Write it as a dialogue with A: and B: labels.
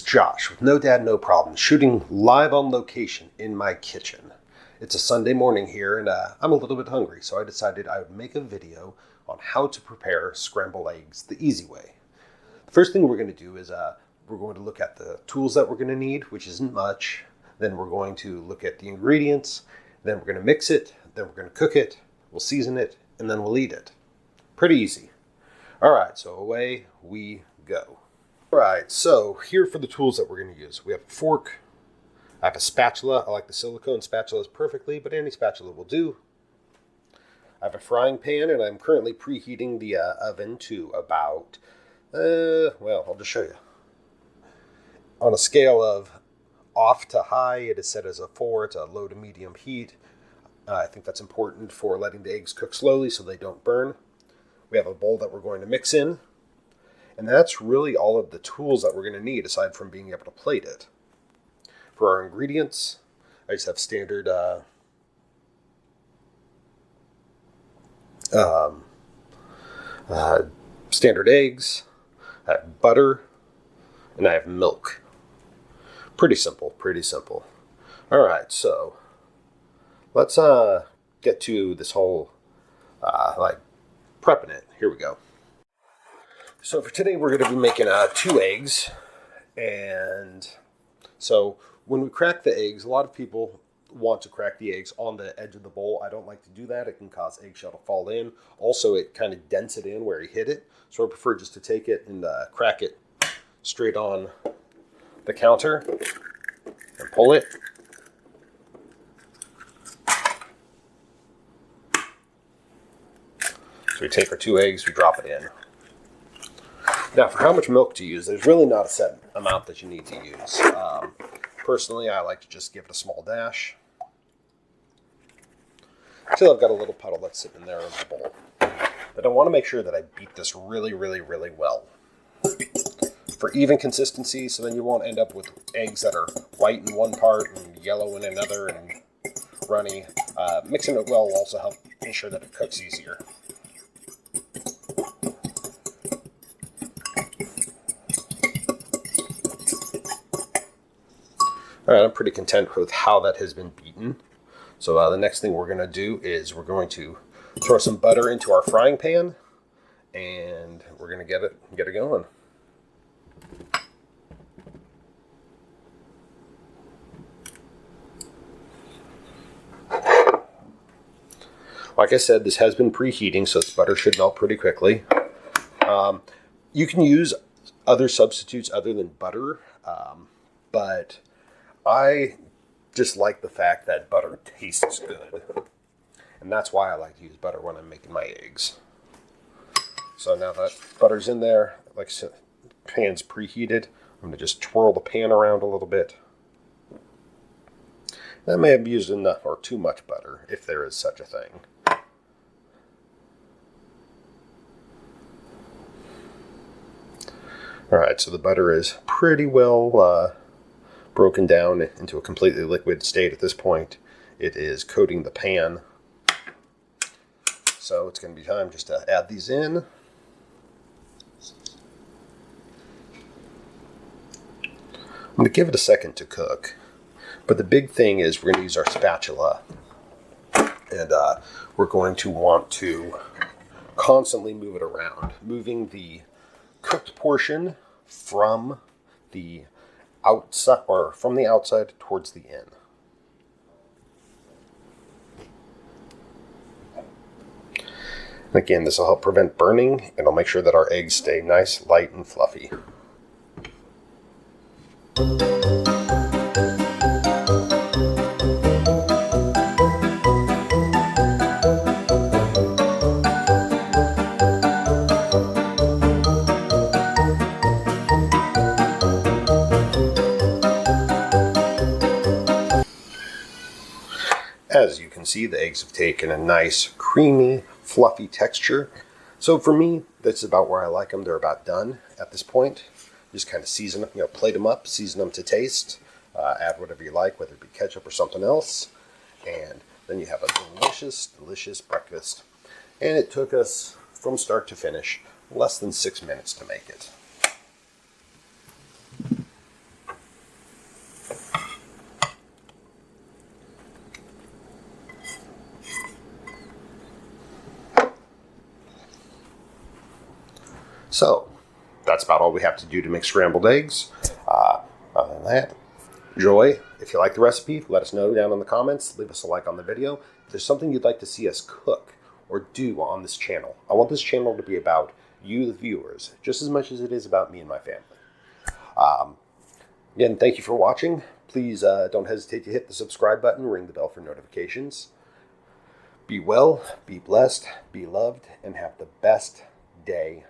A: Josh with No Dad, No Problem, shooting live on location in my kitchen. It's a Sunday morning here and I'm a little bit hungry, so I decided I would make a video on how to prepare scrambled eggs the easy way. The first thing we're going to do is we're going to look at the tools that we're going to need, which isn't much. Then we're going to look at the ingredients. Then we're going to mix it. Then we're going to cook it. We'll season it, and then we'll eat it. Pretty easy. All right, so away we go. All right, so here for the tools that we're going to use. We have a fork. I have a spatula. I like the silicone spatulas perfectly, but any spatula will do. I have a frying pan, and I'm currently preheating the oven to about, well, I'll just show you. On a scale of off to high, it is set as a 4. It's a low to medium heat. I think that's important for letting the eggs cook slowly so they don't burn. We have a bowl that we're going to mix in. And that's really all of the tools that we're going to need, aside from being able to plate it. For our ingredients, I just have standard standard eggs, I have butter, and I have milk. Pretty simple, pretty simple. All right, so let's get to this whole prepping it. Here we go. So for today, we're going to be making 2 eggs. And so when we crack the eggs, a lot of people want to crack the eggs on the edge of the bowl. I don't like to do that. It can cause eggshell to fall in. Also, it kind of dents it in where you hit it. So I prefer just to take it and crack it straight on the counter and pull it. So we take our 2 eggs, we drop it in. Now, for how much milk to use, there's really not a set amount that you need to use. Personally, I like to just give it a small dash. Until I've got a little puddle that's sitting in there in the bowl. But I want to make sure that I beat this really, really, really well. For even consistency, so then you won't end up with eggs that are white in one part and yellow in another and runny. Mixing it well will also help ensure that it cooks easier. All right, I'm pretty content with how that has been beaten. So the next thing we're going to do is we're going to throw some butter into our frying pan, and we're going to get it going. Like I said, this has been preheating, so this butter should melt pretty quickly. You can use other substitutes other than butter, but I just like the fact that butter tastes good. And that's why I like to use butter when I'm making my eggs. So now that butter's in there, like I said, pan's preheated. I'm going to just twirl the pan around a little bit. I may have used enough or too much butter, if there is such a thing. Alright, so the butter is pretty well broken down into a completely liquid state at this point. It is coating the pan. So it's going to be time just to add these in. I'm going to give it a second to cook. But the big thing is we're going to use our spatula. And we're going to want to constantly move it around, moving the cooked portion from the outside or from the outside towards the in. And again, this will help prevent burning, and it'll make sure that our eggs stay nice, light, and fluffy. As you can see, the eggs have taken a nice, creamy, fluffy texture. So for me, that's about where I like them. They're about done at this point. Just kind of season them, plate them up, season them to taste. Add whatever you like, whether it be ketchup or something else. And then you have a delicious, delicious breakfast. And it took us, from start to finish, less than 6 minutes to make it. So that's about all we have to do to make scrambled eggs. Other than that, enjoy. If you like the recipe, let us know down in the comments. Leave us a like on the video. If there's something you'd like to see us cook or do on this channel, I want this channel to be about you, the viewers, just as much as it is about me and my family. Again, thank you for watching. Please don't hesitate to hit the subscribe button, ring the bell for notifications. Be well, be blessed, be loved, and have the best day